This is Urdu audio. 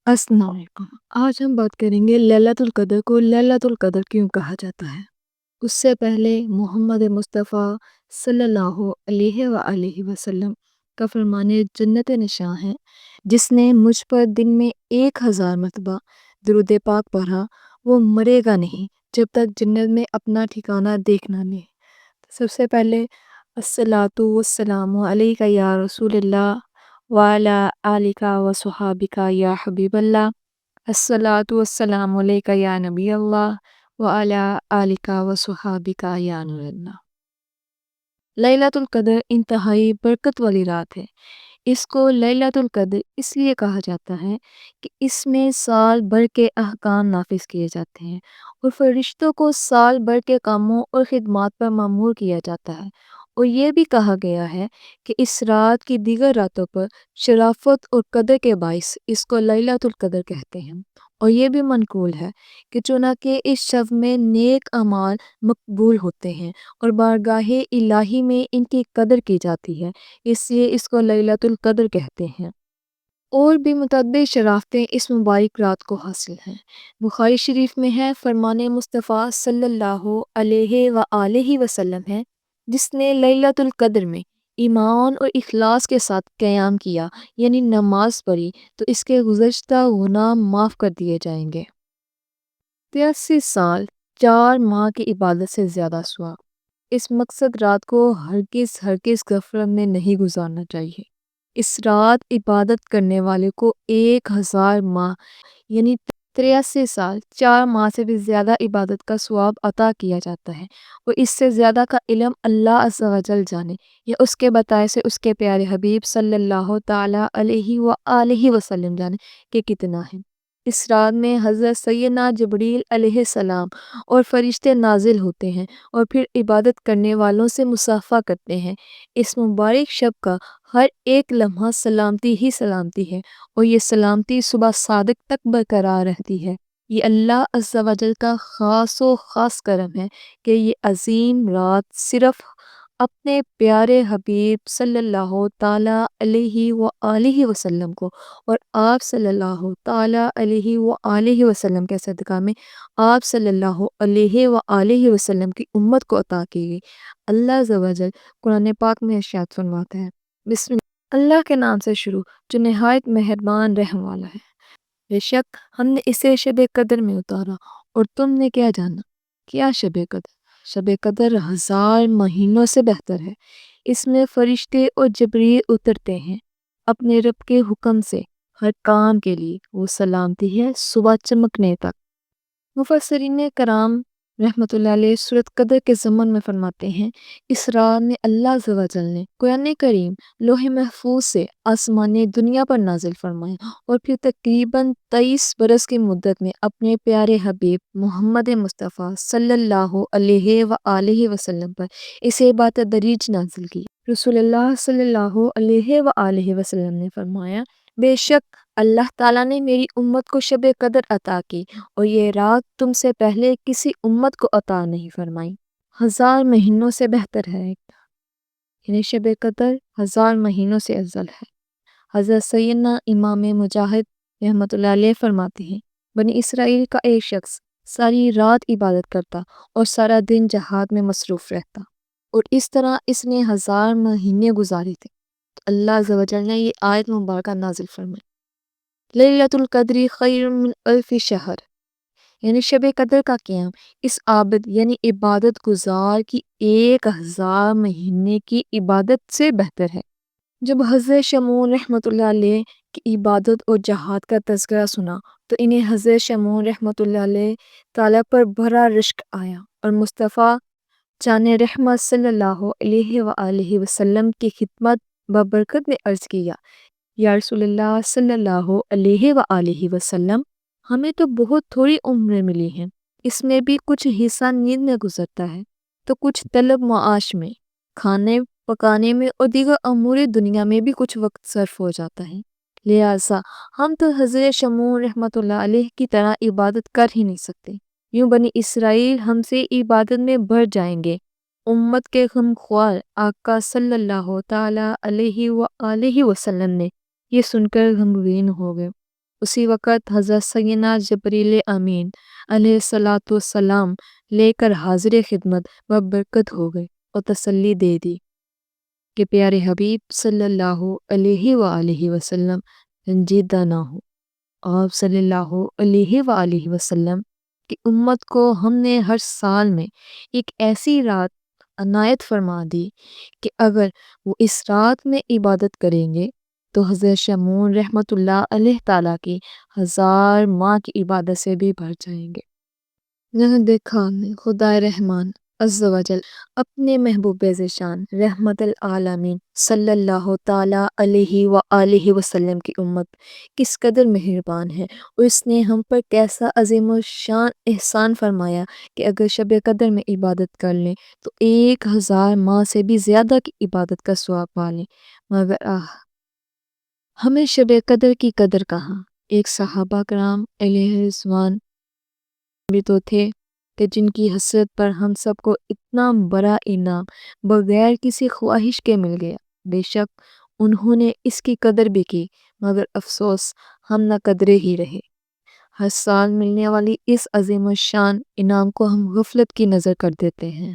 السلام علیکم۔ آج ہم بات کریں گے لیلۃ القدر کو لیلۃ القدر کیوں کہا جاتا ہے۔ اس سے پہلے محمد مصطفیٰ صلی اللہ علیہ وآلہ وسلم کا فرمان جنت نشاں ہے، جس نے مجھ پر دن میں 1000 مرتبہ درود پاک پڑھا، وہ مرے گا نہیں جب تک جنت میں اپنا ٹھکانہ دیکھنا لے۔ سب سے پہلے الصلاۃ والسلام علیک یا رسول اللہ وعلی آلک و صحابک یا حبیب اللہ، الصلاۃ والسلام علیک یا نبی اللہ وعلی آلک و صحابک یا نور اللہ۔ لیلۃ القدر انتہائی برکت والی رات ہے۔ اس کو لیلۃ القدر اس لیے کہا جاتا ہے کہ اس میں سال بھر کے احکام نافذ کیے جاتے ہیں اور فرشتوں کو سال بھر کے کاموں اور خدمات پر مأمور کیا جاتا ہے، اور یہ بھی کہا گیا ہے کہ اس رات کی دیگر راتوں پر شرافت اور قدر کے باعث اس کو لیلۃ القدر کہتے ہیں، اور یہ بھی منقول ہے کہ چنانکہ اس شب میں نیک اعمال مقبول ہوتے ہیں اور بارگاہ الہی میں ان کی قدر کی جاتی ہے، اس لیے اس کو لیلۃ القدر کہتے ہیں۔ اور بھی متعدد شرافتیں اس مبارک رات کو حاصل ہیں۔ بخاری شریف میں ہے، فرمان مصطفیٰ صلی اللہ علیہ وآلہ وسلم ہے، جس نے لیلۃ القدر میں ایمان اور اخلاص کے ساتھ قیام کیا، یعنی نماز پڑھی، تو اس کے گزشتہ گناہ معاف کر دیے جائیں گے۔ 83 سال 4 ماہ کی عبادت سے زیادہ ثواب۔ اس مقصد رات کو ہرگز غفلت میں نہیں گزارنا چاہیے۔ اس رات عبادت کرنے والے کو 1000 ماہ یعنی 83 سال 4 ماہ سے بھی زیادہ عبادت کا ثواب عطا کیا جاتا ہے، اور اس سے زیادہ کا علم اللہ عز و جل جانے، یا اس کے بتائے سے اس کے پیارے حبیب صلی اللہ تعالی علیہ وآلہ وسلم جانے کہ کتنا ہے۔ اس رات میں حضرت سیدنا جبریل علیہ السلام اور فرشتے نازل ہوتے ہیں اور پھر عبادت کرنے والوں سے مصافحہ کرتے ہیں۔ اس مبارک شب کا ہر ایک لمحہ سلامتی ہی سلامتی ہے، اور یہ سلامتی صبح صادق تک برقرار رہتی ہے۔ یہ اللہ عز و جل کا خاص و خاص کرم ہے کہ یہ عظیم رات صرف اپنے پیارے حبیب صلی اللہ تعالی علیہ وآلہ وسلم کو اور آپ صلی اللہ تعالی علیہ وآلہ وسلم کے صدقہ میں آپ صلی اللہ علیہ وآلہ وسلم کی امت کو عطا کی گئی۔ اللہ عز و جل قرآن پاک میں ارشاد فرماتا ہے، بسم اللہ کے نام سے شروع جو نہایت مہربان رحم والا ہے۔ بے شک ہم نے اسے شب قدر میں اتارا، اور تم نے کیا جانا؟ کیا شب قدر؟ شب قدر 1000 مہینوں سے بہتر ہے۔ اس میں فرشتے اور جبریل اترتے ہیں اپنے رب کے حکم سے ہر کام کے لیے، وہ سلامتی ہے صبح چمکنے تک۔ مفسرین کرام رحمت اللہ علیہ سورۃ قدر کے ضمن میں فرماتے ہیں، اس رات میں اللہ عز و جل نے قرآن کریم لوح محفوظ سے آسمان دنیا پر نازل فرمایا، اور پھر تقریباً 23 برس کی مدت میں اپنے پیارے حبیب محمد مصطفیٰ صلی اللہ علیہ وآلہ وسلم پر اسے بتدریج نازل کی۔ رسول اللہ صلی اللہ علیہ وآلہ وسلم نے فرمایا، بے شک اللہ تعالیٰ نے میری امت کو شب قدر عطا کی، اور یہ رات تم سے پہلے کسی امت کو عطا نہیں فرمائی۔ 1000 مہینوں سے بہتر ہے، یعنی شب قدر 1000 مہینوں سے افضل ہے۔ حضرت سیدنا امام مجاہد رحمت اللہ علیہ فرماتے ہیں، بنی اسرائیل کا ایک شخص ساری رات عبادت کرتا اور سارا دن جہاد میں مصروف رہتا، اور اس طرح اس نے 1000 مہینے گزارے تھے، تو اللہ عز و جل نے یہ آیت مبارکہ نازل فرمائی، لیلۃ القدر خیر من الف شہر، یعنی شب قدر کا قیام اس عابد یعنی عبادت گزار کی 1000 مہینے کی عبادت سے بہتر ہے۔ جب حضرت شمعون رحمت اللہ علیہ کی عبادت اور جہاد کا تذکرہ سنا، تو انہیں حضرت شمعون رحمت اللہ علیہ تعالیٰ پر بڑا رشک آیا، اور مصطفیٰ جان رحمت صلی اللہ علیہ وآلہ وسلم کی خدمت ببرکت میں عرض کیا، یا رسول اللہ صلی اللہ علیہ وآلہ وسلم، ہمیں تو بہت تھوڑی عمریں ملی ہیں، اس میں بھی کچھ حصہ نیند میں گزرتا ہے، تو کچھ طلب معاش میں، کھانے پکانے میں، اور دیگر امور دنیا میں بھی کچھ وقت صرف ہو جاتا ہے، لہٰذا ہم تو حضرت شمعون رحمت اللہ علیہ کی طرح عبادت کر ہی نہیں سکتے، یوں بنی اسرائیل ہم سے عبادت میں بڑھ جائیں گے۔ امت کے غمخوار آقا صلی اللہ تعالی علیہ وآلہ وسلم نے یہ سن کر غمگین ہو گئے، اسی وقت حضرت سیدنا جبریل امین علیہ الصلوۃ والسلام لے کر حاضر خدمت و برکت ہو گئے اور تسلی دے دی کہ پیارے حبیب صلی اللہ علیہ وآلہ وسلم رنجیدہ نہ ہو۔ آپ صلی اللہ علیہ وآلہ وسلم کی امت کو ہم نے ہر سال میں ایک ایسی رات عنایت فرما دی کہ اگر وہ اس رات میں عبادت کریں گے تو حضرت شمعون رحمۃ اللہ علیہ تعالیٰ کی 1000 ماہ کی عبادت سے بھی بڑھ جائیں گے۔ یہاں دیکھا ہم نے خدائے رحمان عز و جل اپنے محبوب ذیشان رحمت العالمین صلی اللہ تعالیٰ علیہ وآلہ وسلم کی امت کس قدر مہربان ہے، اور اس نے ہم پر کیسا عظیم الشان احسان فرمایا کہ اگر شب قدر میں عبادت کر لیں تو 1000 ماہ سے بھی زیادہ کی عبادت کا ثواب پالیں۔ مگر ہمیں شب قدر کی قدر کہاں؟ ایک صحابہ کرام علیہ رضوان بھی تو تھے کہ جن کی حسرت پر ہم سب کو اتنا بڑا انعام بغیر کسی خواہش کے مل گیا۔ بے شک انہوں نے اس کی قدر بھی کی، مگر افسوس ہم نہ قدرے ہی رہے۔ ہر سال ملنے والی اس عظیم الشان انعام کو ہم غفلت کی نظر کر دیتے ہیں۔